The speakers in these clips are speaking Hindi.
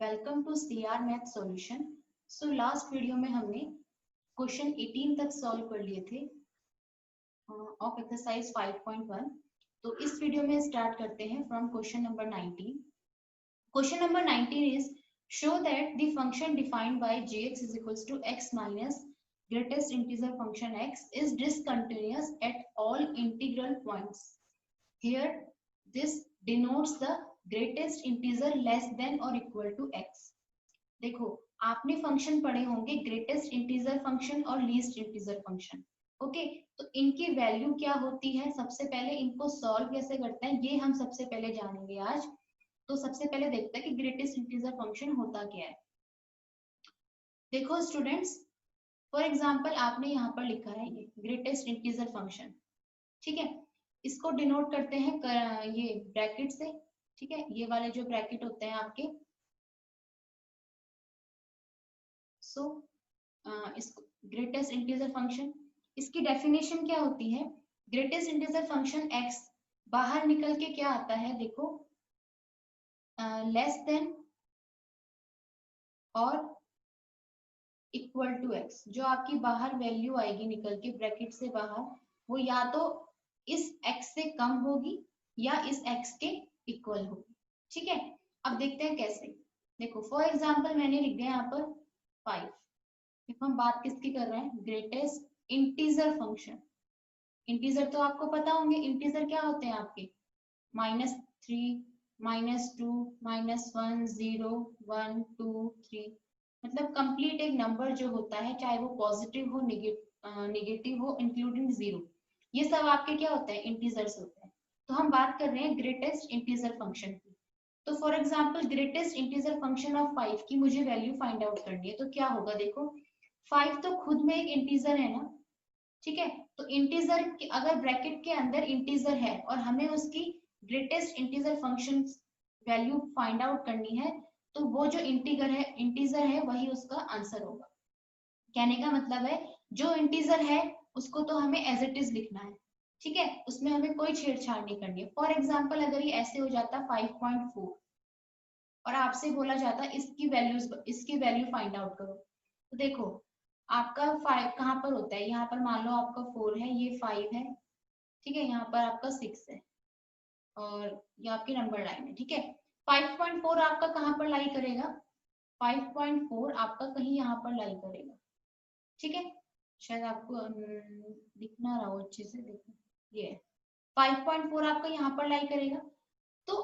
Welcome to CR math solution. So last video में हमने क्वेश्चन 18 तक सॉल्व कर लिए थे ऑफ एक्सरसाइज 5.1। तो इस वीडियो में स्टार्ट करते हैं from question number 19। Question number 19 is show that the function defined by gx is equals to x minus greatest integer function x is discontinuous at all integral points. Here this denotes the greatest integer less than or equal to x. देखो आपने फंक्शन पढ़े होंगे ग्रेटेस्ट इंटीजर फंक्शन और लीस्ट इंटीजर फंक्शन। ओके, तो इनकी वैल्यू क्या होती है, सबसे पहले इनको सॉल्व कैसे करते हैं ये हम सबसे पहले जानेंगे आज। तो सबसे पहले देखते हैं कि ग्रेटेस्ट इंटीजर फंक्शन होता क्या है। देखो स्टूडेंट्स, फॉर एग्जांपल आपने यहाँ पर लिखा है ये ग्रेटेस्ट इंटीजर फंक्शन, ठीक है। इसको डिनोट करते हैं ये ब्रैकेट से, ठीक है। ये वाले जो ब्रैकेट होते हैं आपके, सो इसको ग्रेटेस्ट इंटीजर फंक्शन, इसकी डेफिनेशन क्या होती है। ग्रेटेस्ट इंटीजर फंक्शन x बाहर निकल के क्या आता है, देखो लेस देन और इक्वल टू x। जो आपकी बाहर वैल्यू आएगी निकल के ब्रैकेट से बाहर, वो या तो इस x से कम होगी या इस x के इक्वल होगी, ठीक है। अब देखते हैं कैसे। देखो फॉर एग्जांपल मैंने लिख दिया यहाँ पर 5। देखो हम बात किसकी कर रहे हैं, ग्रेटेस्ट इंटीजर फंक्शन। इंटीजर तो आपको पता होंगे, इंटीजर क्या होते हैं आपके -3, -2, -1, 0, 1, 2, 3। मतलब कंप्लीट एक नंबर जो होता है, चाहे वो पॉजिटिव हो नेगेटिव हो इंक्लूडिंग 0, ये सब आपके क्या होते हैं, इंटीजर्स होते हैं। तो हम बात कर रहे हैं ग्रेटेस्ट इंटीजर फंक्शन की। तो for example greatest integer function of 5 की मुझे वैल्यू फाइंड आउट करनी है। तो क्या होगा, देखो 5 तो खुद में एक इंटीजर है ना, ठीक है। तो इंटीजर अगर ब्रैकेट के अंदर इंटीजर है और हमें उसकी greatest integer function value find out करनी है, तो वो जो इंटीजर है वही उसका आंसर होगा। कहने का मतलब है जो इंटीजर है उसको तो हमें एज इट इज लिखना है, ठीक है। उसमें हमें कोई छेड़छाड़ नहीं करनी है। फॉर एग्जाम्पल अगर ये ऐसे हो जाता 5.4 और आपसे बोला जाता इसकी वैल्यू फाइंड आउट करो, तो देखो आपका 5 कहाँ पर होता है, यहाँ पर मान लो आपका 4 है, ये 5 है, ठीक है। यहाँ पर आपका 6 है और ये आपकी नंबर लाइन है, ठीक है। 5.4 आपका कहाँ पर लाई करेगा, 5.4 आपका कहीं यहाँ पर लाई करेगा, ठीक है। शायद आपको दिखना रहा हो अच्छे से, देखो ये 5.4 आपका यहाँ पर लाई करेगा। तो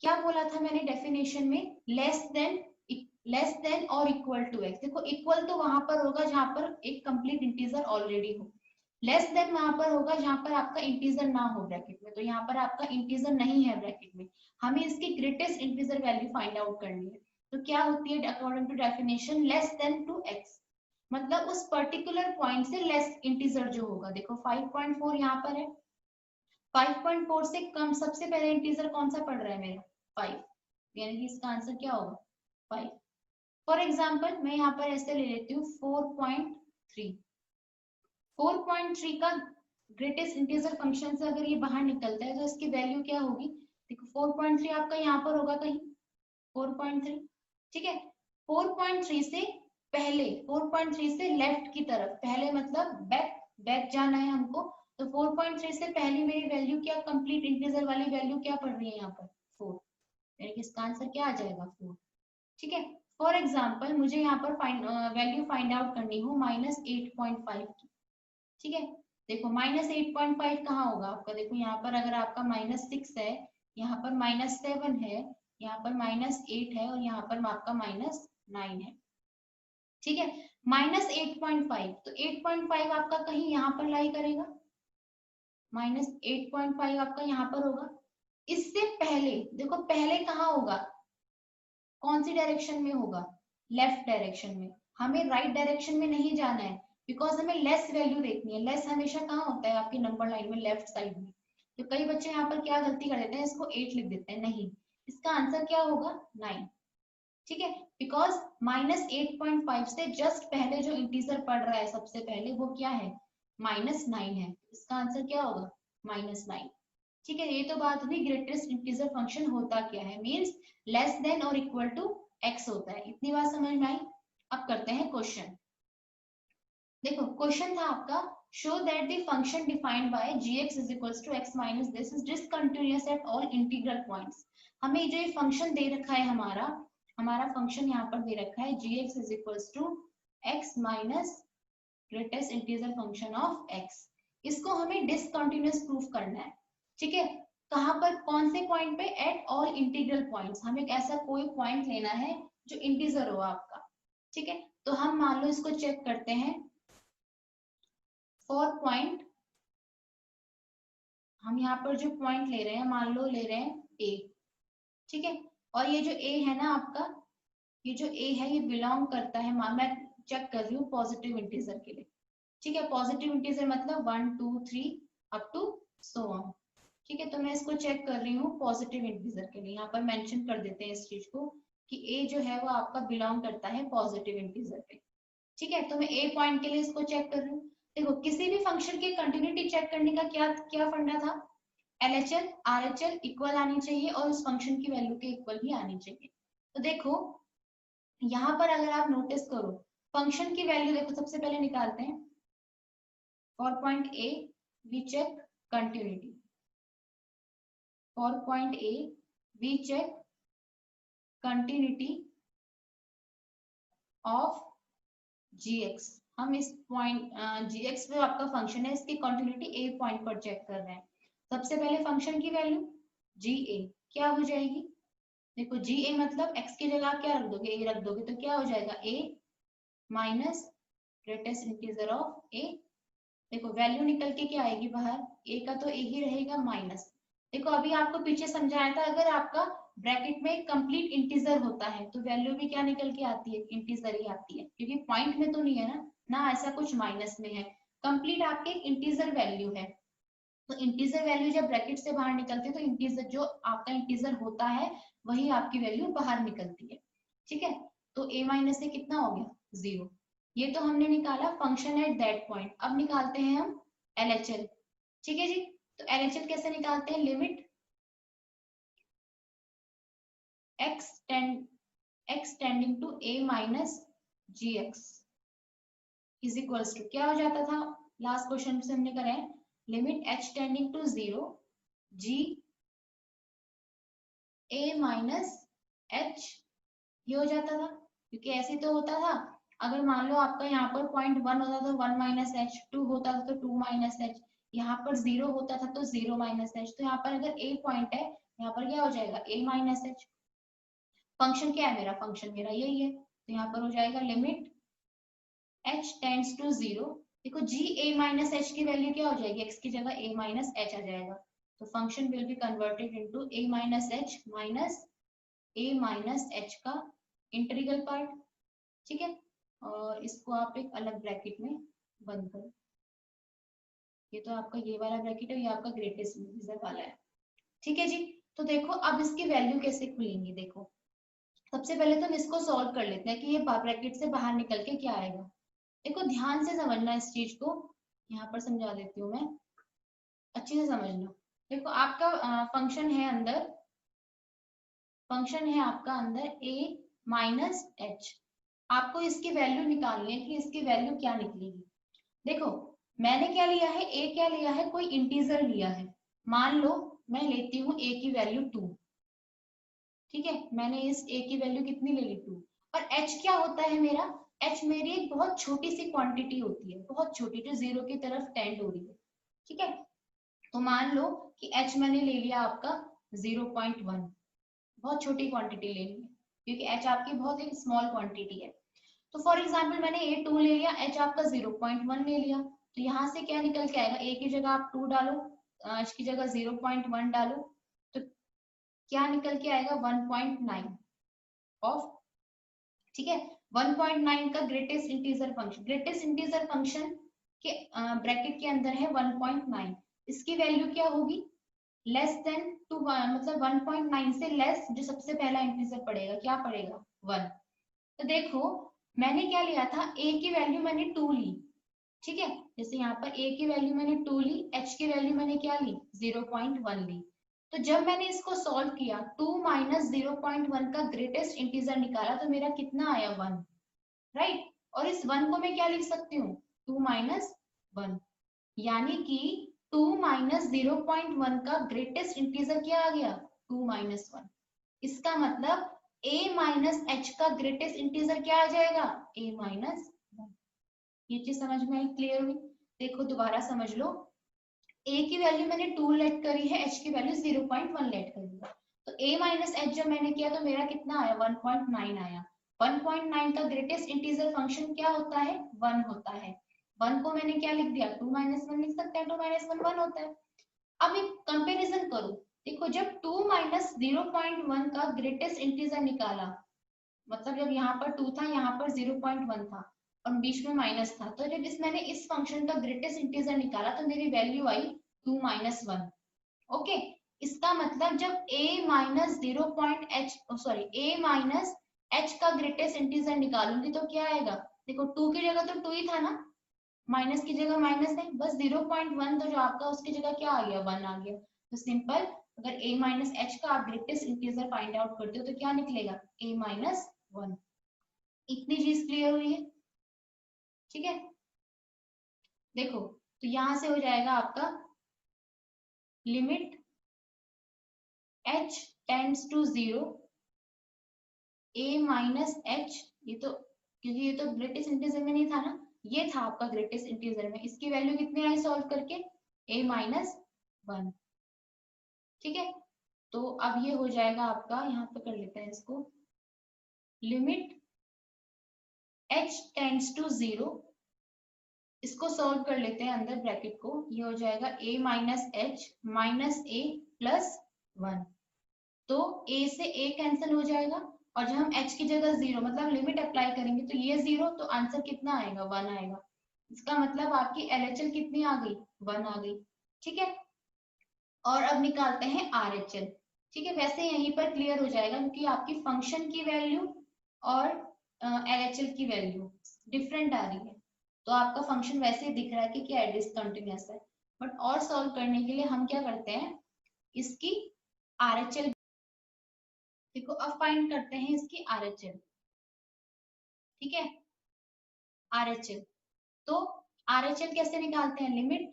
क्या बोला था मैंने डेफिनेशन में, लेस देन और इक्वल टू x। देखो इक्वल तो वहां पर होगा जहां पर एक कंप्लीट इंटीजर ऑलरेडी हो, लेस देन वहां पर होगा जहां पर आपका इंटीजर ना हो ब्रैकेट में। तो यहाँ पर आपका इंटीजर नहीं है ब्रैकेट में, हमें इसकी greatest integer value find out करनी है। तो क्या होती है according to definition, less than to x, मतलब उस पर्टिकुलर पॉइंट से लेस इंटीजर जो होगा। देखो 5.4 यहाँ पर है, 5.4 से कम सबसे पहले इंटीजर कौन सा पड़ रहा है मेरा, 5, यानी कि इसका आंसर क्या होगा 5। फॉर एग्जाम्पल मैं यहाँ पर ऐसे ले लेती हूँ 4.3। 4.3 का ग्रेटेस्ट इंटीजर फंक्शन से अगर ये बाहर निकलता है तो इसकी वैल्यू क्या होगी, देखो 4.3 आपका यहाँ पर होगा कहीं 4.3, ठीक है। 4.3 से पहले, 4.3 से लेफ्ट की तरफ, पहले मतलब बैक जाना है हमको। तो 4.3 से पहली मेरी वैल्यू क्या, कंप्लीट इंटीजर वाली वैल्यू क्या पड़ रही है यहाँ पर 4, यानी कि इसका आंसर क्या आ जाएगा 4, ठीक है। फॉर एग्जाम्पल मुझे यहाँ पर वैल्यू फाइंड आउट करनी हो -8.5 की, ठीक है। देखो -8.5 कहाँ होगा आपका, देखो यहाँ पर अगर आपका -6 है, यहाँ पर -7 है, यहाँ पर -8 है और यहाँ पर आपका -9 है, ठीक है। -8.5, तो 8.5 आपका कहीं यहाँ पर लाई करेगा, -8.5 आपका यहाँ पर होगा। इससे पहले देखो पहले कहाँ होगा, कौन सी डायरेक्शन में होगा, लेफ्ट डायरेक्शन में। हमें राइट डायरेक्शन में नहीं जाना है, बिकॉज हमें लेस वैल्यू देखनी है। लेस हमेशा कहाँ होता है आपकी नंबर लाइन में, लेफ्ट साइड में। तो कई बच्चे यहाँ पर क्या गलती कर देते हैं, इसको 8 लिख देते हैं, नहीं, इसका आंसर क्या होगा 9, ठीक है। बिकॉज -8.5 से जस्ट पहले जो इंटीजर पढ़ रहा है सबसे पहले वो क्या है, -9 है। इसका आंसर क्या होगा -9, ठीक है। ये तो बात हुई ग्रेटेस्ट इंटीजर फंक्शन होता क्या है, मींस लेस देन और इक्वल टू x होता है। इतनी बात समझ में आई। अब करते हैं क्वेश्चन। देखो क्वेश्चन था आपका, show that the function defined by gx is equals to x minus this is discontinuous at all integral points. हमें जो ये फंक्शन दे रखा है, हमारा फंक्शन यहाँ पर दे रखा है gx is equals to x minus greatest integer function of x। इसको हमें डिसकंटिन्यूअस प्रूफ करना है। ठीक है, कहाँ पर, कौन से पॉइंट पे, एट ऑल इंटीग्रल पॉइंट्स। हमें एक ऐसा कोई पॉइंट लेना है जो इंटीजर हो आपका। ठीक है, तो हम मान लो इसको चेक करते हैं फॉर पॉइंट, हम यहाँ पर जो पॉइंट ले रहे हैं, मान लो ले रहे हैं a। ठीक है, और ये जो a है ना आपका, ये जो a है ये बिलोंग करता है, मैं चेक कर रही हूँ पॉजिटिव इंटीजर के लिए। ठीक है, पॉजिटिव इंटीजर मतलब 1 2 3 अप टू सो ऑन। ठीक है, तो मैं इसको चेक कर रही हूँ पॉजिटिव इंटीजर के लिए। यहाँ पर मेंशन कर देते हैं इस चीज को कि a जो है वो आपका बिलोंग करता है पॉजिटिव इंटीजर पे। ठीक है, तो मैं a पॉइंट के लिए इसको चेक कर रही हूँ। देखो किसी भी फंक्शन की कंटिन्यूटी चेक करने का क्या क्या फंडा था, LHL RHL इक्वल आनी चाहिए और उस फंक्शन की वैल्यू के इक्वल ही आनी चाहिए। तो देखो यहाँ पर अगर आप नोटिस करो, फंक्शन की वैल्यू देखो सबसे पहले निकालते हैं। For point A we check continuity, for point A we check continuity of gx। हम इस पॉइंट gx जो आपका फंक्शन है इसकी कंटिन्यूटी a पॉइंट पर चेक कर रहे हैं। सबसे पहले फंक्शन की वैल्यू ga क्या हो जाएगी, देखो ga मतलब x की जगह आप क्या रख दोगे, a रख दोगे, तो क्या हो जाएगा a minus greatest integer of a। देखो वैल्यू निकल के क्या आएगी बाहर, a का तो a ही रहेगा माइनस। देखो अभी आपको पीछे समझाया था, अगर आपका ब्रैकेट में कंप्लीट इंटीजर होता है तो वैल्यू भी क्या निकल के आती है, इंटीजर ही आती है, क्योंकि पॉइंट में तो नहीं है ना ऐसा कुछ माइनस में है, कंप्लीट आपके इंटीजर वैल्यू है। तो इंटीजर वैल्यू जब ब्रैकेट से बाहर निकलती है तो इंटीजर जो आपका इंटीजर होता है वही आपकी वैल्यू बाहर निकलती है। ठीक है, तो a माइनस से कितना हो गया, 0। ये तो हमने निकाला फंक्शन एट दैट पॉइंट। अब निकालते हैं हम LHL। ठीक है जी, तो LHL कैसे निकालते हैं, limit x tending to a minus gx is equals to क्या हो जाता था, लास्ट क्वेश्चन से हमने करा है, limit h tending to 0 g a minus h। ये हो जाता था, क्योंकि ऐसे तो होता था, अगर मान लो आपका यहाँ पर पॉइंट 1 होता तो 1 माइनस एच, 2 होता था तो 2 माइनस एच, यहाँ पर 0 होता था तो 0 माइनस एच। तो यहाँ पर अगर a पॉइंट है, यहाँ पर क्या हो जाएगा a माइनस एच। फंक्शन क्या है मेरा, फंक्शन मेरा यही है, तो यहाँ पर हो जाएगा लिमिट h टेंड्स टू 0। देखो g a माइनस एच की वैल्यू क्या हो जाएगी, x की जगह a माइनस एच आ जाएगा, तो function will be converted into a minus H minus a minus H का इंटीग्रल पार्ट। ठीक है, और इसको आप एक अलग ब्रैकेट में बंद करो। ये तो आपका ये वाला ब्रैकेट है, ये आपका ग्रेटेस्ट इंटीजर वाला है। ठीक है जी, तो देखो अब इसकी वैल्यू कैसे खुलेंगी। देखो सबसे पहले तो हम इसको सॉल्व कर लेते हैं कि ये ब्रैकेट से बाहर निकल के क्या आएगा। देखो ध्यान से समझना इस चीज को, यहाँ पर समझा देती हूँ मैं, अच्छे से समझना। देखो आपका फंक्शन है अंदर, फंक्शन है आपका अंदर a माइनस एच। आपको इसकी वैल्यू निकालनी है कि इसकी वैल्यू क्या निकलेगी। देखो मैंने क्या लिया है, a क्या लिया है, कोई इंटीजर लिया है। मान लो मैं लेती हूँ a की वैल्यू 2। ठीक है, मैंने इस a की वैल्यू कितनी ले ली, 2। और h क्या होता है मेरा, h मेरी एक बहुत छोटी सी क्वांटिटी होती है, बहुत छोटी, जो 0 की तरफ टेंड हो रही है। ठीक है, तो मान लो कि h मैंने ले लिया आपका 0.1, बहुत छोटी क्वांटिटी लेनी है क्योंकि h आपकी बहुत एक स्मॉल क्वांटिटी है। तो फॉर एग्जांपल मैंने a 2 ले लिया, h आपका 0.1 ले लिया, तो यहाँ से क्या निकल के आएगा, a की जगह आप 2 डालो, h की जगह 0.1 डालो, तो क्या निकल के आएगा 1.9 ऑफ। ठीक है, 1.9 का greatest integer function, greatest integer function के ब्रैकेट के अंदर है 1.9। इसकी वैल्यू क्या होगी, लेस देन टू, मतलब 1.9 से लेस जो सबसे पहला इंटीजर पड़ेगा क्या पड़ेगा, 1। तो देखो मैंने क्या लिया था, a की वैल्यू मैंने 2 ली। ठीक है, जैसे यहाँ पर a की वैल्यू मैंने 2 ली, h की वैल्यू मैंने क्या ली, 0.1 ली। तो जब मैंने इसको सॉल्व किया 2 माइनस 0.1 का ग्रेटेस्ट इंटीजर निकाला तो मेरा कितना आया 1, राइट। और इस 1 को मैं क्या लिख सकती हूँ 2 माइनस 1, यानी कि 2 माइनस 0.1 का ग्रेटेस्ट इंटीजर क्या आ गया 2 माइनस 1। इसका मतलब a माइनस एच का ग्रेटेस्ट इंटीजर क्या आ जाएगा a माइनस 1। ये चीज समझ में आई, क्लियर हुई। देखो दोबारा समझ लो, a की वैल्यू मैंने 2 लेट करी है, h की वैल्यू 0.1 लेट करी है। तो a माइनस एच जब मैंने किया तो मेरा कितना आया 1.9 आया। 1.9 का ग्रेटेस्ट इंटीजर फंक्शन क्या होता है 1 होता है। 1 को मैंने क्या लिख दिया 2 माइनस 1 लिख सकते हैं, 2 माइनस 1 1 होता है। अब एक कंपैरिजन करो, देखो जब 2 माइनस 0.1 का ग्रेटेस्ट इंटीजर निकाला, मतलब जब यहाँ पर 2 था यहाँ पर 0.1 था और बीच में माइनस था, तो जब मैंने इस फंक्शन का ग्रेटेस्ट इंटीजर निकाला तो मेरी वैल्यू आई 2 माइनस 1। ओके, इसका मतलब जब a minus a minus h का ग्रेटेस्ट इंटीजर निकालूंगी तो क्या आएगा, देखो 2 की जगह तो 2 ही था ना, माइनस की जगह माइनस है, बस 0.1 तो जो आपका उसकी जगह क्या आ गया 1 आ गया। तो सिंपल, अगर a माइनस एच का आप ग्रेटेस्ट इंटीजर फाइंड आउट करते हो तो क्या निकलेगा a माइनस 1। इतनी चीज क्लियर हुई है, ठीक है। देखो तो यहां से हो जाएगा आपका limit h tends to 0 a minus h, ये तो क्योंकि ये तो ग्रेटेस्ट इंटीजर में नहीं था ना, ये था आपका ग्रेटेस्ट इंटीजर में, इसकी वैल्यू कितनी आई सॉल्व करके a माइनस 1, ठीक है। तो अब ये हो जाएगा आपका, यहाँ पे कर लेते हैं इसको, लिमिट h टेंड्स टू 0, इसको सॉल्व कर लेते हैं अंदर ब्रैकेट को, ये हो जाएगा a minus H minus a plus 1। तो a से a कैंसिल हो जाएगा और जब हम h की जगह 0 मतलब लिमिट अप्लाई करेंगे तो ये 0, तो आंसर कितना आएगा 1 आएगा। इसका मतलब आपकी LHL कितनी आ गई 1 आ गई, ठीक है। और अब निकालते हैं RHL, ठीक है। वैसे यहीं पर क्लियर हो जाएगा क्योंकि आपकी फंक्शन की वैल्यू और LHL की वैल्यू डिफरेंट आ रही है, तो आपका फंक्शन वैसे ही दिख रहा है कि क्या डिसकंटिन्यूअस है। बट और सॉल्व करने के लिए हम क्या करते हैं, इसकी RHL, देखो अब फाइंड करते हैं इसकी RHL, ठीक है। RHL, तो RHL कैसे निकालते हैं, limit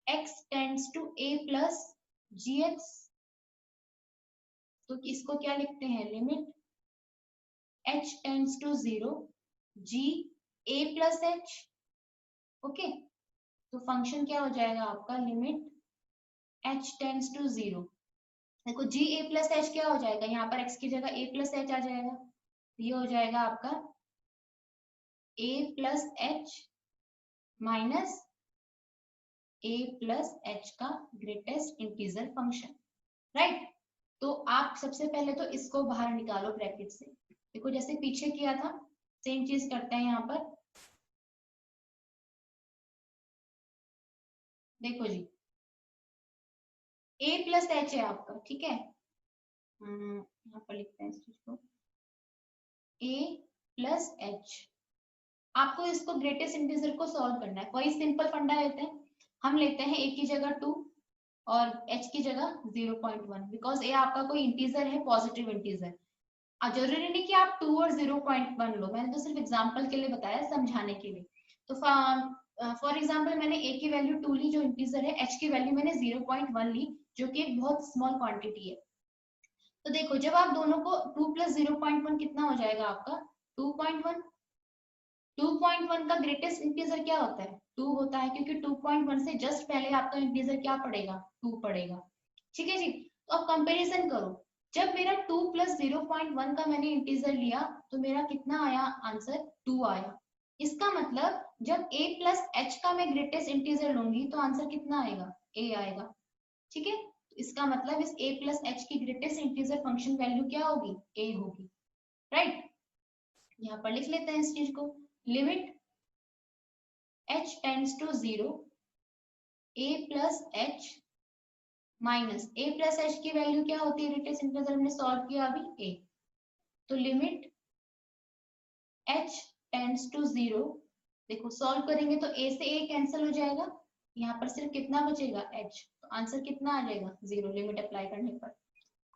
x tends to a plus gx, तो इसको क्या लिखते हैं, limit h tends to 0 g a plus h। Okay, तो फंक्शन क्या हो जाएगा आपका, लिमिट h टेंड्स टू 0, देखो g a प्लस h क्या हो जाएगा, यहाँ पर x की जगह a प्लस h आ जाएगा, ये हो जाएगा आपका a plus h minus a plus h का ग्रेटेस्ट इंटीजर फंक्शन, राइट। तो आप सबसे पहले तो इसको बाहर निकालो ब्रैकेट से, देखो जैसे पीछे किया था सेम चीज करते हैं यहाँ पर। देखो जी a प्लस एच है आपका, ठीक है। यहाँ पर लिखते हैं इस चीज को a प्लस एच, आपको इसको ग्रेटेस्ट इंटीजर को सॉल्व करना है, वही सिंपल फंडा लेते हैं, हम लेते हैं a की जगह 2 और h की जगह 0.1, बिकॉज a आपका कोई इंटीजर है, पॉजिटिव इंटीजर। जरूरी नहीं कि आप 2 और 0.1 लो, मैंने तो सिर्फ एग्जांपल के लिए बताया, समझाने के लिए। तो फॉर एग्जांपल मैंने a की वैल्यू 2 ली जो इंटीजर है, h की वैल्यू मैंने 0.1 ली जो कि एक बहुत स्मॉल क्वांटिटी है। तो देखो जब आप दोनों को 2 प्लस 0.1 कितना हो जाएगा आपका 2.1। 2.1 का ग्रेटेस्ट इंटीजर क्या होता है 2 होता है, क्योंकि 2.1 से जस्ट पहले आपका इंटीजर क्या पड़ेगा 2 पड़ेगा, ठीक है जी। तो अब कंपैरिजन करो, जब मेरा 2 प्लस 0.1 का मैंने इंटीजर लिया तो मेरा कितना आया आंसर 2 आया। इसका मतलब जब a प्लस एच का मैं ग्रेटेस्ट इंटीजर लूंगी तो आंसर कितना आएगा a आएगा, ठीक है। तो इसका मतलब इस a प्लस एच की ग्रेटेस्ट इंटीजर फंक्शन वैल्यू क्या होगी a होगी, राइट। यहाँ पर लिख लेते हैं इस चीज को, limit h tends to 0 a plus h minus a plus h की वैल्यू क्या होती है, ग्रेटेस्ट इंटीजर हमने सॉल्व किया अभी a, तो लिमिट h टेंड्स टू 0, देखो सॉल्व करेंगे तो a से a कैंसिल हो जाएगा, यहाँ पर सिर्फ कितना बचेगा h, तो आंसर कितना आ जाएगा 0 लिमिट अप्लाई करने पर।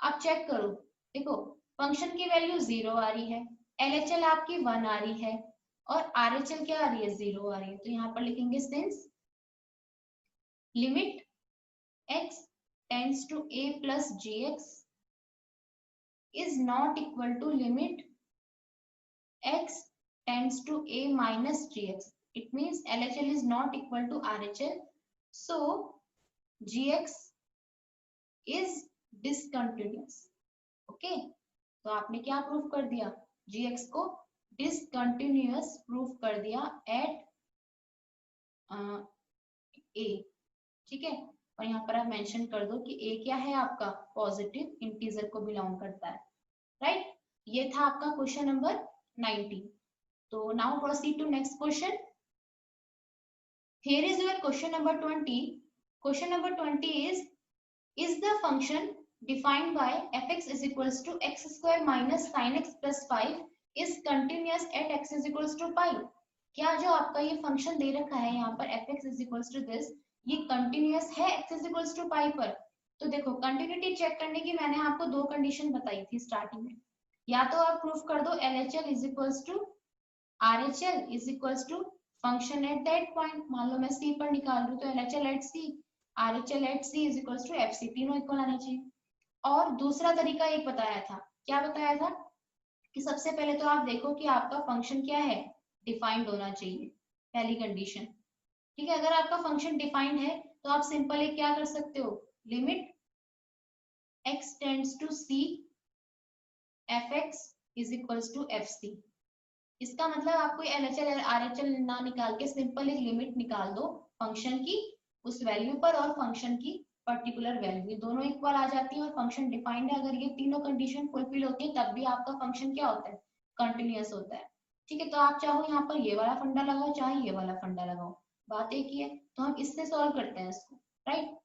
आप चेक करो, देखो फंक्शन की वैल्यू 0 आ रही है, LHL आपकी 1 आ रही है और RHL क्या आ रही है 0 आ रही है। तो यहाँ पर लिखेंगे since limit x tends to a plus gx is not equal to limit x tends to a minus gx. It means LHL is not equal to RHL. So gx is discontinuous. Okay तो आपने क्या प्रूफ कर दिया, gx को डिसकंटिन्यूअस प्रूफ कर दिया एट a, ठीक है। और यहाँ पर आप मेंशन कर दो कि a क्या है आपका पॉजिटिव इंटीजर को बिलोंग करता है, राइट। ये था आपका क्वेश्चन नंबर 19। तो now proceed to next question. Here is your question number 20. Question number 20 is the function defined by fx is equals to x square minus sin x plus 5 is continuous at x is equals to pi? क्या जो आपका ये फंक्शन दे रखा है यहाँ पर fx is equals to this, ये कंटिन्यूअस है x is equals to pi पर? तो देखो कंटिन्यूटी चेक करने की मैंने आपको दो कंडीशन बताई थी स्टार्टिंग में, या तो आप प्रूफ कर दो LHL is equals to RHL is equals to function at that point. मान लो मैं C पर निकाल रही हूँ तो LHL at C, RHL at C is equals to FC, तीनों इक्वल आने चाहिए। और दूसरा तरीका एक बताया था, क्या बताया था कि सबसे पहले तो आप देखो कि आपका फंक्शन क्या है, डिफाइंड होना चाहिए, पहली कंडीशन, ठीक है। अगर आपका फंक्शन डिफाइंड है तो आप सिंपल एक क्या कर सकते हो, limit x tends to C fx is equals to FC। इसका मतलब आपको LHL और RHL ना निकाल के सिंपल एक लिमिट निकाल दो फंक्शन की उस वैल्यू पर और फंक्शन की पर्टिकुलर वैल्यू, दोनों इक्वल आ जाती है और फंक्शन डिफाइंड है। अगर ये तीनों कंडीशन फुलफिल होती है तब भी आपका फंक्शन क्या होता है, कंटिन्यूअस होता है, ठीक है। तो आप चाहो यहाँ पर ये वाला फंडा लगाओ चाहे ये वाला फंडा लगाओ, बात एक ही है। तो हम इससे सॉल्व करते हैं इसको, राइट।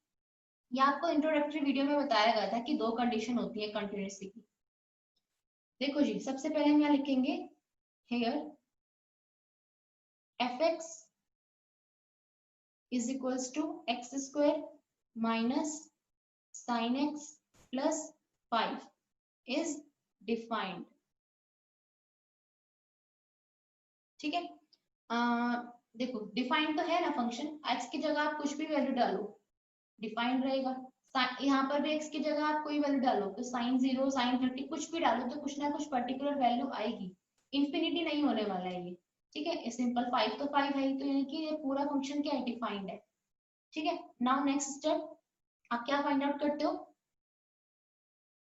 ये आपको इंट्रोडक्टरी वीडियो में बताया गया था कि दो कंडीशन होती है कंटिन्यूसी की। देखो जी, सबसे पहले हम यहाँ लिखेंगे here fx is equals to x square minus sin x plus 5 is defined, ठीक है। देखो डिफाइंड तो है ना फंक्शन, x की जगह आप कुछ भी वैल्यू डालो डिफाइंड रहेगा। यहाँ पर भी x की जगह आप कोई वैल्यू डालो तो sin 0 sin 30 कुछ भी डालो तो कुछ ना कुछ पर्टिकुलर वैल्यू आएगी, इंफिनिटी नहीं होने वाला है ये, ठीक है। सिंपल 5 तो 5 है, तो यानी कि ये पूरा फंक्शन क्या है, डिफाइंड है, ठीक है। नाउ नेक्स्ट स्टेप, आप क्या फाइंड आउट करते हो,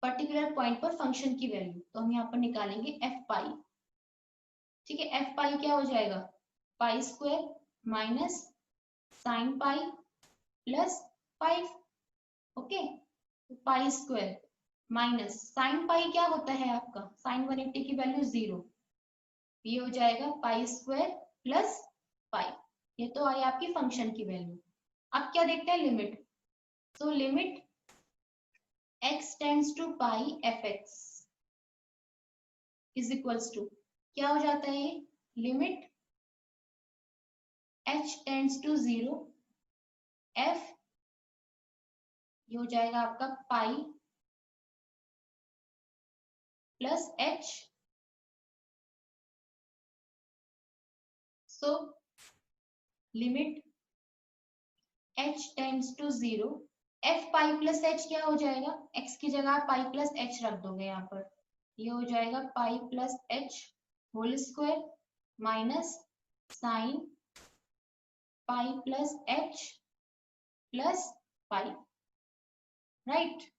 पर्टिकुलर पॉइंट पर फंक्शन की वैल्यू। तो हम यहाँ पर निकालेंगे एफ पाई, ठीक है। एफ पाई क्या हो जाएगा, pi square minus sine pi plus 5, okay. Pi square minus sine पाई क्या होता है आपका, साइन 180 की वैल्यू 0, ये हो जाएगा पाई स्क्वायर प्लस 5, ये तो आई आपकी फंक्शन की वैल्यू। अब क्या देखते हैं, limit. So limit x tends to pi fx is equals to क्या हो जाता है, ये limit h tends to 0 f, ये हो जाएगा आपका pi plus h। So limit h tends to 0 f pi plus h क्या हो जाएगा, x की जगह आप पाई प्लस h रख दोगे यहाँ पर, ये हो जाएगा pi plus h whole square minus sine pi plus h plus pi, right.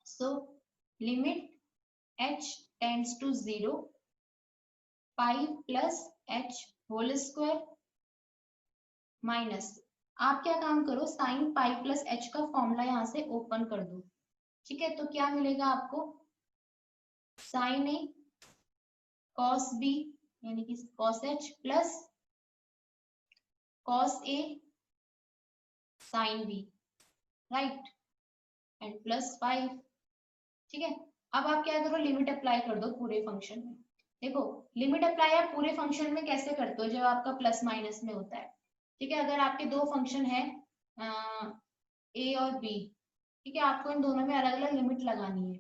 So limit h tends to 0 pi plus h whole square minus, आप क्या काम करो, साइन पाई प्लस h का फॉर्मूला यहाँ से ओपन कर दो, ठीक है। तो क्या मिलेगा आपको, साइन ए कॉस बी यानी कि cos h plus cos A sine B, right, and plus 5, ठीक है। अब आप क्या करो, लिमिट अप्लाई कर दो पूरे फंक्शन में। देखो लिमिट अप्लाई आप पूरे फंक्शन में कैसे करते हो, जब आपका प्लस माइनस में होता है, ठीक है, अगर आपके दो फंक्शन है ए और बी, ठीक है, आपको इन दोनों में अलग अलग लिमिट लगानी है।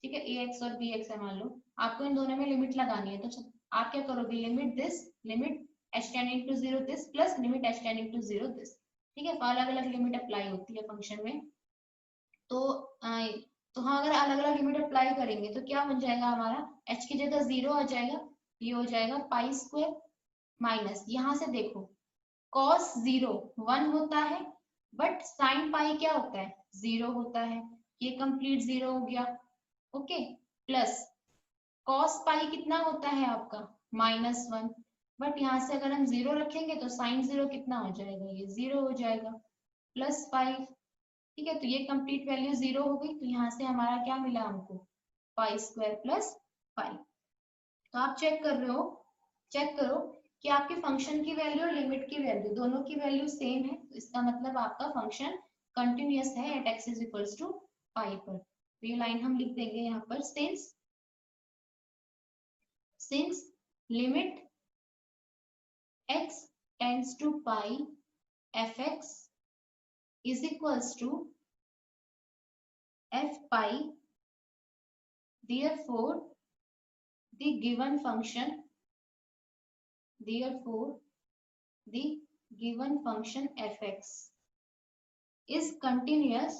ठीक है, ए एक्स और बी एक्स है मान लो, आपको इन दोनों में लिमिट लगानी है, तो आप क्या करोगे, limit this, limit h tending to 0 this plus limit h tending to 0 this. ठीक है, अलग अलग लिमिट अप्लाई होती है फंक्शन में। तो तो हाँ, अगर अलग अलग लिमिट अप्लाई करेंगे तो क्या बन जाएगा हमारा, h की जगह 0 आ जाएगा, ये हो जाएगा पाई स्क्वायर माइनस, यहाँ से देखो कॉस 0 1 होता है, बट साइन पाई क्या होता है, 0 होता है, ये कंप्लीट 0 हो गया। ओके, प्लस कॉस पाई कितना होता है आपका, -1, बट यहाँ से अगर हम 0 रखेंगे तो साइन 0 कितना हो जाएगा, ये 0 हो जाएगा, +5। ठीक है, तो ये कंप्लीट वैल्यू 0 हो गई, तो यहाँ से हमारा क्या मिला हमको, पाई स्क्वायर प्लस पाई। तो आप चेक कर रहे हो, चेक करो कि आपके फंक्शन की वैल्यू और लिमिट की वैल्यू दोनों की वैल्यू सेम है, तो इसका मतलब आपका फंक्शन कंटिन्यूअस है at x is equals to pi पर। तो ये लाइन हम लिख देंगे यहाँ पर, since limit x tends to pi fx is equals to f pi, therefore the given function fx is continuous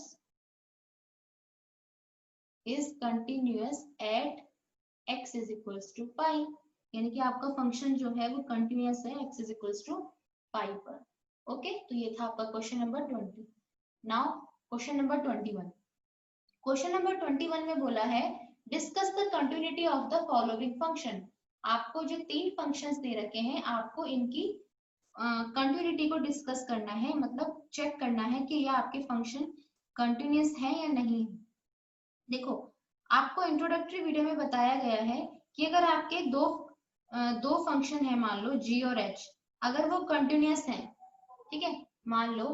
at x is equals to pi, यानी कि आपका फंक्शन जो है वो कंटिन्यूअस है x is equals to pi पर। ओके, तो ये था आपका question number 20। Now question number 21। Question number 21 में बोला है discuss the continuity of the following function. आपको जो तीन फंक्शंस दे रखे हैं, आपको इनकी कंटिन्यूटी को डिस्कस करना है, मतलब चेक करना है कि यह आपके फंक्शन कंटिन्यूअस है या नहीं। देखो, आपको इंट्रोडक्टरी वीडियो में बताया गया है कि अगर आपके दो फंक्शन है, मान लो g और h, अगर वो कंटिन्यूअस है, ठीक है, मान लो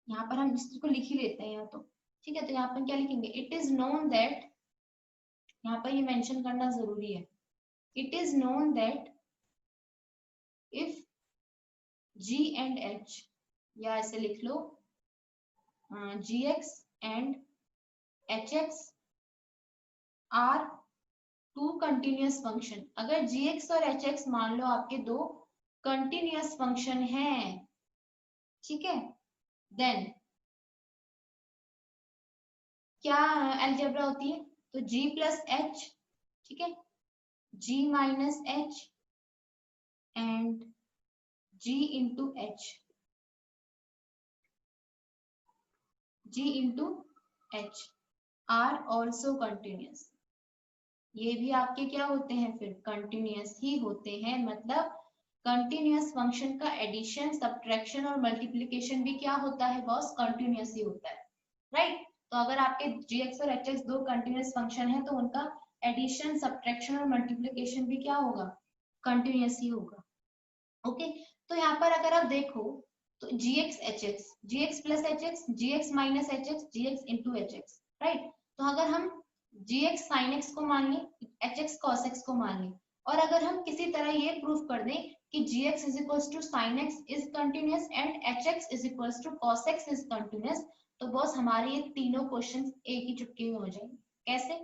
यहाँ पर हम इसको लिख ही लेते हैं यहाँ तो, ठीक है, तो यहाँ पर क्या लिखेंगे, इट इज नोन दैट, यहाँ पर ये मेंशन करना जरूरी है, it is known that if g and h, या ऐसे लिख लो gx and hx are two continuous function. अगर gx और hx मान लो आपके दो कंटिन्यूअस फंक्शन हैं, ठीक है, देन क्या अलजेब्रा होती है, तो g प्लस h, ठीक है, g minus h and g into h, g into h are also continuous. ये भी आपके क्या होते हैं, फिर कंटिन्यूअस ही होते हैं, मतलब कंटिन्यूअस फंक्शन का एडिशन, सब्ट्रैक्शन और मल्टीप्लिकेशन भी क्या होता है बॉस, कंटिन्यूअस ही होता है, राइट। तो अगर आपके gx और hx दो कंटिन्यूअस फंक्शन है तो उनका एडिशन, सब्ट्रैक्शन और मल्टीप्लिकेशन भी क्या होगा, कंटिन्यूअस ही होगा। ओके, तो यहाँ पर अगर आप देखो तो gx hx, gx plus hx, gx minus hx, gx into hx, right. तो अगर हम gx sin x को मान लें, hx cos x को मान लें, और अगर हम किसी तरह ये प्रूफ कर दें कि gx is equals to sin x is continuous and hx is equals to cos x is continuous, तो बॉस हमारे ये तीनों क्वेश्चन एक ही चुटकी में हो जाएंगे। कैसे,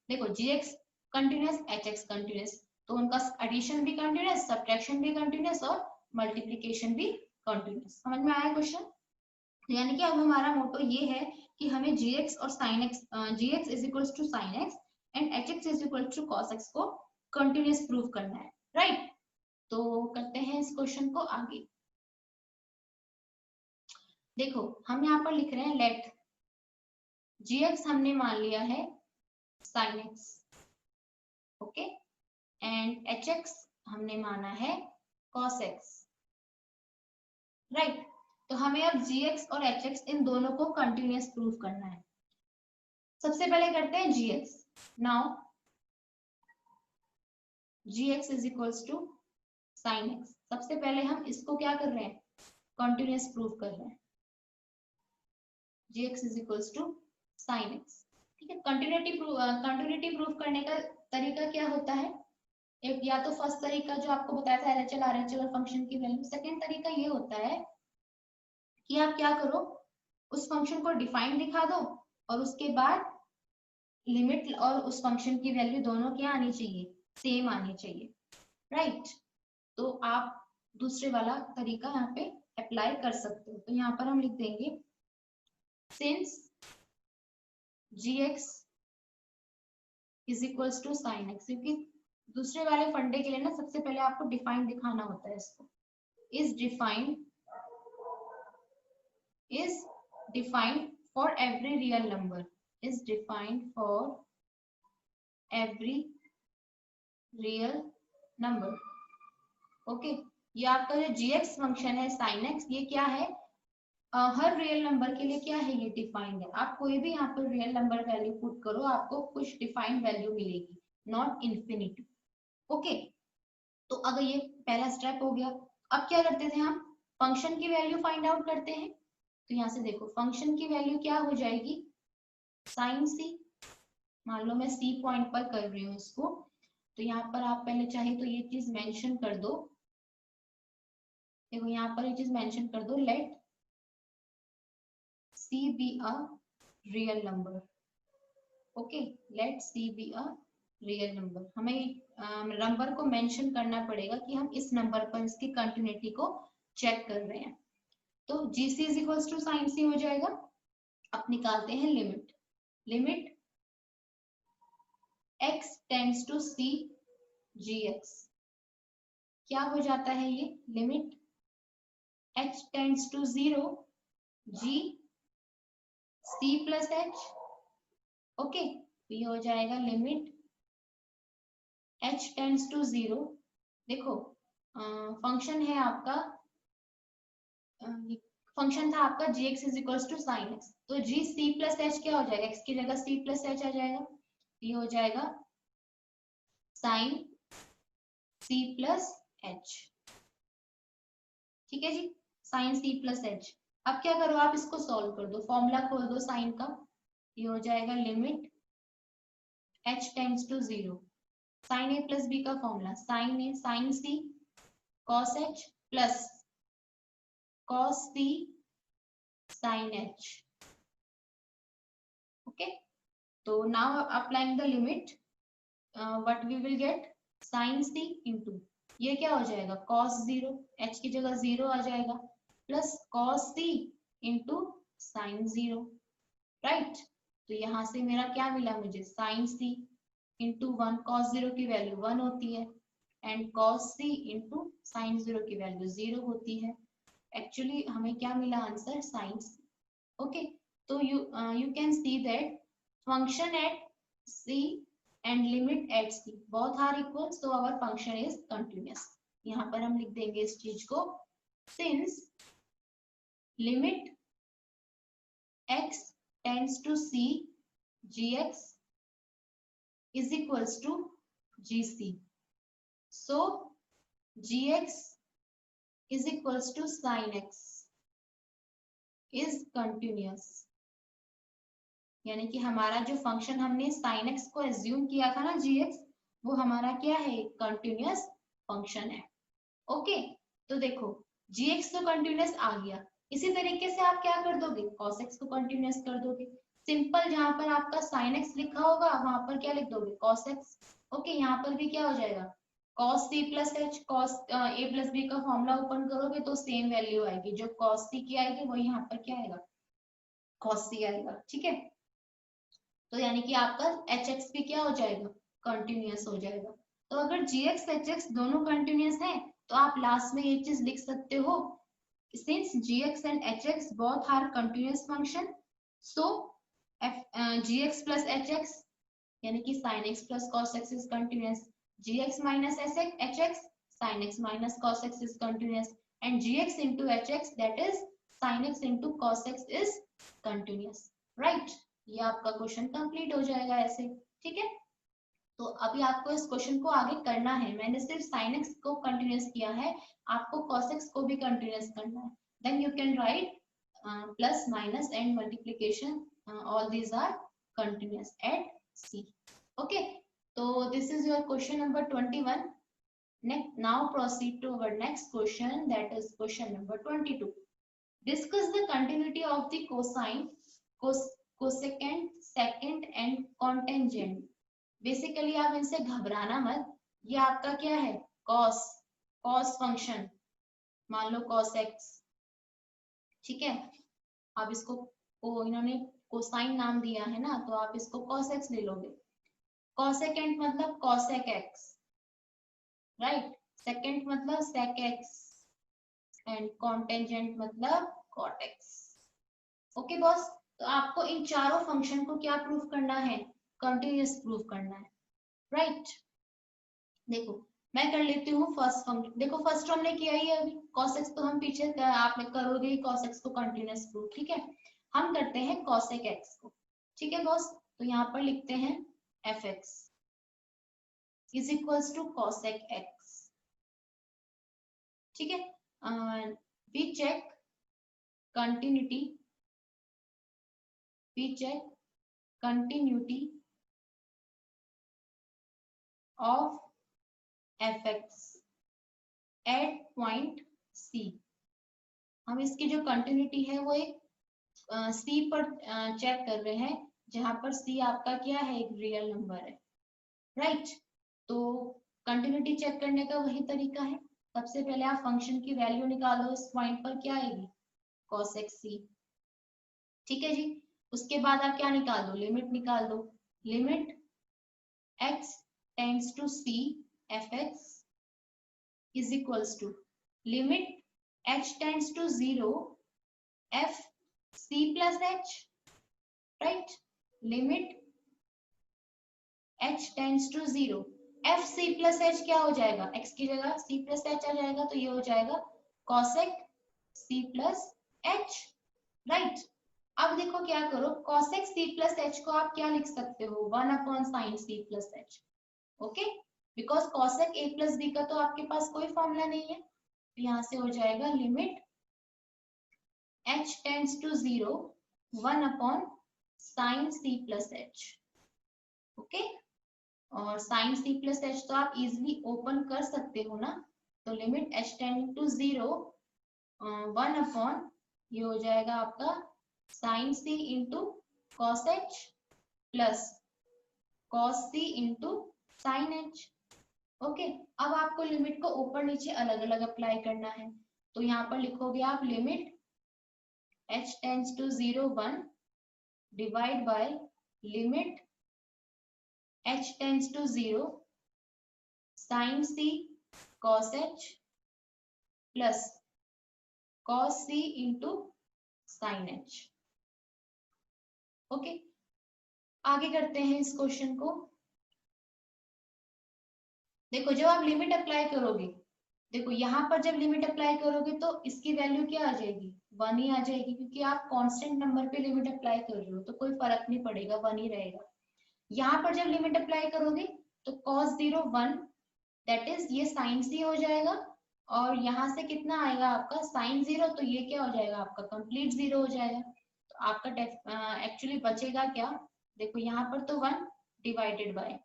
देखो gx कंटिन्यूअस, hx कंटिन्यूअस, तो उनका एडिशन भी कंटिन्यूअस, सब्ट्रैक्शन भी कंटिन्यूअस और मल्टीप्लिकेशन भी कंटिन्यूअस। समझ में आया क्वेश्चन। यानी कि अब हमारा मोटो ये है कि हमें gx और sin x, gx is equals to sin x and hx is equals to cos x को कंटिन्यूअस प्रूव करना है, राइट। तो करते हैं इस क्वेश्चन को आगे। देखो, हम यहाँ पर लिख रहे हैं लेट gx हमने मान लिया है sin x, okay, and hx हमने माना है cos x, राइट। तो हमें अब gx और hx इन दोनों को कंटिन्यूअस प्रूव करना है। सबसे पहले करते हैं gx। Now gx is equals to sin x, सबसे पहले हम इसको क्या कर रहे हैं, कंटिन्यूअस प्रूव कर रहे हैं, gx is equals to sin x, ठीक है। कंटिन्यूटी प्रूफ करने का तरीका क्या होता है, एक या तो फर्स्ट तरीका जो आपको बताया था LHL RHL और फंक्शन की वैल्यू, सेकंड तरीका ये होता है कि आप क्या करो, उस फंक्शन को डिफाइन दिखा दो और उसके बाद लिमिट और उस फंक्शन की वैल्यू दोनों क्या आनी चाहिए, सेम आनी चाहिए, राइट। तो आप दूसरे वाला तरीका यहाँ पे अप्लाई कर सकते हो। तो यहाँ पर हम लिख देंगे since gx is equals to sine x, क्योंकि दूसरे वाले फंडे के लिए ना सबसे पहले आपको डिफाइन दिखाना होता है इसको। Is defined for every real number, is defined for every real number. Okay, ये आपका जो gx फंक्शन है sin x, ये क्या है, हर रियल नंबर के लिए क्या है, ये डिफाइंड है। आप कोई भी यहाँ पर रियल नंबर वैल्यू पुट करो, आपको कुछ डिफाइंड वैल्यू मिलेगी, नॉट इन्फिनिटी। ओके, तो अगर ये पहला स्टेप हो गया, अब क्या करते थे हम, फंक्शन की वैल्यू फाइंड आउट करते हैं। तो यहाँ से देखो फंक्शन की वैल्यू क्या हो जाएगी, साइन सी, मान लो मैं सी पॉइंट पर कर रही हूँ इसको, तो यहाँ पर आप पहले चाहे तो ये चीज मेंशन कर दो, देखो यहाँ पर ये चीज मेंशन कर दो, let C be a real number। Okay, let C be a real number। हमें नंबर को मेंशन करना पड़ेगा कि हम इस नंबर पर इसकी कंटिन्यूटी को चेक कर रहे हैं। तो GC is equals to sine C हो जाएगा। अब निकालते हैं limit, limit x tends to C gx, क्या हो जाता है ये, limit h tends to 0 g c plus h। Okay, तो ये हो जाएगा लिमिट h टेंड्स टू 0, देखो फंक्शन है आपका, फंक्शन था आपका gx is equals to sine x, तो g c प्लस h क्या हो जाएगा, x की जगह c प्लस h आ जाएगा, ये हो जाएगा साइन c प्लस h। ठीक है जी, साइन c प्लस h। अब क्या करो, आप इसको सॉल्व कर दो, फॉर्मूला खोल दो साइन का, ये हो जाएगा limit h tends to 0, sine a plus b का formula sine a sine c cos h plus cos c sin h। okay, so now applying the limit, what we will get, sin c into, ये क्या हो जाएगा cos 0, h की जगह 0 आ जाएगा, plus cos c into sin 0, right. तो यहाँ से मेरा क्या मिला मुझे, sin c into 1, cos 0 की वैल्यू 1 होती है, and cos c into sin 0 की वैल्यू 0 होती है। एक्चुअली हमें क्या मिला आंसर, sin c। ओके, तो you can see that function at c and limit at c both are equal, so our function is continuous। यहाँ पर हम लिख देंगे इस चीज को, since limit x tends to c gx is equals to gc, so gx is equals to sin x is continuous। यानी कि हमारा जो फंक्शन हमने sin x को एज्यूम किया था ना gx, वो हमारा क्या है, कंटिन्यूअस फंक्शन है। ओके, तो देखो gx तो कंटिन्यूअस आ गया, इसी तरीके से आप क्या कर दोगे, cos x को कंटिन्यूअस कर दोगे। सिंपल, जहां पर आपका sin x लिखा होगा वहां पर क्या लिख दोगे, cos x। ओके, यहाँ पर भी क्या हो जाएगा, cos c plus h, cos a plus b का फॉर्मूला ओपन करोगे तो सेम वैल्यू आएगी, जो cos c की आएगी वो यहाँ पर क्या आएगा, cos c आएगा। ठीक है, तो यानी कि आपका एच एक्स भी क्या हो जाएगा, कंटिन्यूअस हो जाएगा। तो अगर जी एक्स एच एक्स दोनों कंटिन्यूअस है तो आप लास्ट में ये चीज लिख सकते हो, since g x and h x both are continuous function, so g x plus h x यानी कि sine x plus cos x is continuous, g x minus h x sine x minus cos x is continuous, and g x into h x that is sine x into cos x is continuous, right. ये आपका क्वेश्चन कंप्लीट हो जाएगा ऐसे। ठीक है, तो अभी आपको इस क्वेश्चन को आगे करना है, मैंने सिर्फ sin x को कंटिन्यूअस किया है, आपको cos x को भी कंटिन्यूअस करना है। Then you can write plus minus and multiplication, all these are continuous at c। Okay, तो this is your question number 21. Now proceed to our next question, that is question number 22. Discuss the continuity of the cosine, cosecant, secant and cotangent. Basically आप इनसे घबराना मत, ये आपका क्या है, कॉस फंक्शन, मान लो cos x, ठीक है. आप इसको इन्होंने कोसाइन नाम दिया है ना, तो आप इसको cos x ले लोगे. कॉसेकेंट मतलब cosec x, राइट. सेकेंट मतलब sec x एंड कॉन्टेंजेंट मतलब cot x. ओके बॉस, तो आपको इन चारों फंक्शन को क्या प्रूफ करना है, कंटिन्यूअस प्रूफ करना है, राइट. देखो मैं कर लेती हूँ फर्स्ट फंक्शन. देखो फर्स्ट हमने किया ही है अभी, cos x तो हम पीछे आपने करोगे cos x को कंटिन्यूअस प्रूफ, ठीक है. हम करते हैं cosec x को, ठीक है बॉस. तो यहाँ पर लिखते हैं fx is equals to cosec x, ठीक है. We check continuity, we check continuity of fx at point c. हम इसकी जो कंटिन्यूटी है वो एक c पर चेक कर रहे हैं, जहां पर c आपका क्या है, एक रियल नंबर है, राइट. तो कंटिन्यूटी चेक करने का वही तरीका है. सबसे पहले आप फंक्शन की वैल्यू निकालो, इस पॉइंट पर क्या आएगी, cos x c, ठीक है जी. उसके बाद आप क्या निकाल दो, लिमिट निकाल दो. Limit x tends to c fx is equals to limit h tends to 0 f c plus h, right. limit h tends to 0 f c plus h क्या हो जाएगा, x की जगह c plus h आ जाएगा, तो ये हो जाएगा cosec c plus h, right. अब देखो क्या करो, cosec c plus h को आप क्या लिख सकते हो, 1 upon sin c plus h, okay. Because cosec a plus b का तो आपके पास कोई फॉर्मूला नहीं है, तो यहाँ से हो जाएगा limit h tends to 0 1 upon sin c plus h, okay. और sin c plus h तो आप इजिली ओपन कर सकते हो ना, तो limit h tend to 0 1 upon ये हो जाएगा आपका sin c into cos h plus cos c into sin h, okay. अब आपको लिमिट को ऊपर नीचे अलग अलग अप्लाई करना है, तो यहाँ पर लिखोगे आप limit h tends to 0 1 divide by limit h tends to 0 sin c cos h plus cos c into sin h, okay. आगे करते हैं इस क्वेश्चन को. देखो जब आप लिमिट अप्लाई करोगे, देखो यहाँ पर जब लिमिट अप्लाई करोगे तो इसकी वैल्यू क्या आ जाएगी, 1 ही आ जाएगी, क्योंकि आप कांस्टेंट नंबर पे लिमिट अप्लाई कर रहे हो, तो कोई फर्क नहीं पड़ेगा, 1 ही रहेगा. यहाँ पर जब लिमिट अप्लाई करोगे तो cos 0 1, दैट इज ये sin c हो जाएगा, और यहाँ से कितना आएगा आपका sin 0, तो ये क्या हो जाएगा आपका कंप्लीट 0 हो जाएगा. तो आपका एक्चुअली बचेगा क्या, देखो यहाँ पर तो 1 डिवाइडेड बाय,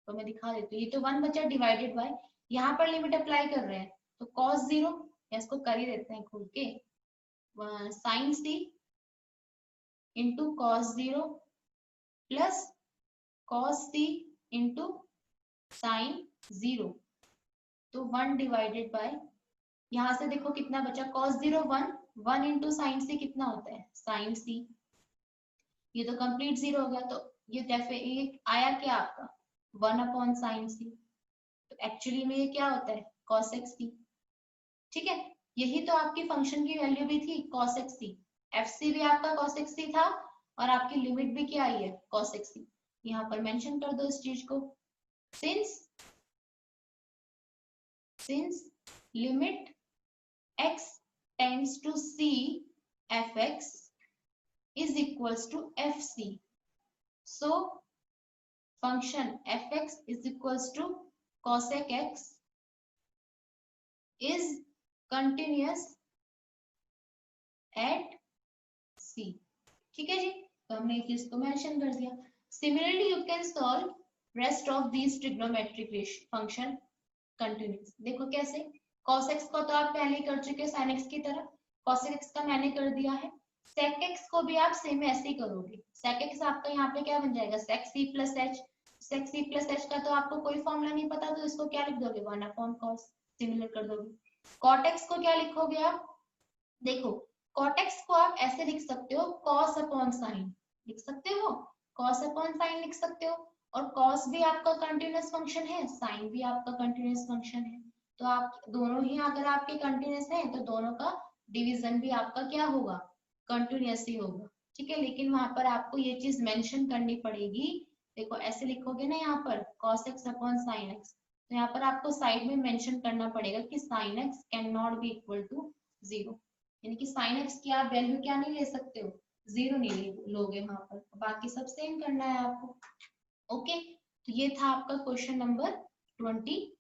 तो मैं दिखा देती हूँ, ये तो 1 बचा डिवाइडेड बाय, यहाँ पर लिमिट अप्लाई कर रहे हैं तो cos 0, इसको कर ही देते हैं खुल के, sin c into cos 0 plus cos c into sin 0, तो 1 डिवाइडेड बाय, यहाँ से देखो कितना बचा, cos 0 1, 1 इंटू साइन c कितना होता है sin c, ये तो कंप्लीट 0 हो गया, तो ये आया क्या आपका 1 अपॉन साइन c, तो एक्चुअली में ये क्या होता है cos x c, ठीक है. यही तो आपकी फंक्शन की वैल्यू भी थी cos x c, fc भी आपका cos x c था, और आपकी लिमिट भी क्या आई है cos x c. यहाँ पर मेंशन कर दो इस चीज को, since limit x tends to c fx is equals to fc, so function fx is equals to cosec x is continuous at c, ठीक है जी. तो हमने इस चीज को मेंशन कर दिया. Similarly you can solve rest of these trigonometric function continuous. देखो कैसे, cos x को तो आप पहले ही कर चुके हो sin x की तरह, cos x का मैंने कर दिया है, sec x को भी आप सेम ऐसे ही करोगे। sec x आपका यहाँ पे क्या बन जाएगा, sec c plus h। sec c plus h का तो आपको कोई फॉर्मूला नहीं पता, तो इसको क्या लिख दोगे, 1/cos, सिमिलर कर दोगे। cot x को क्या लिखोगे आप, देखो cot x को आप ऐसे लिख सकते हो, cos अपॉन sin लिख सकते हो, cos अपॉन sin लिख सकते हो, और cos भी आपका कंटिन्यूअस फंक्शन है, sin भी आपका कंटिन्यूअस फंक्शन है, तो आप दोनों ही अगर आपके कंटिन्यूअस हैं तो दोनों का डिवीजन भी आपका क्या होगा, कंटिन्यूअस ही होगा, ठीक है। लेकिन वहां पर आपको ये चीज मेंशन करनी पड़ेगी, देखो ऐसे लिखोगे ना यहाँ पर cos x upon sin x, तो यहाँ पर आपको साइड में मेंशन करना पड़ेगा कि sin x can not be equal to 0, यानी कि sin x की आप वैल्यू क्या नहीं ले सकते हो, 0 नहीं लोगे वहां पर, बाकी सब सेम करना है आपको। ओके, तो ये था आपका क्वेश्चन नंबर 22।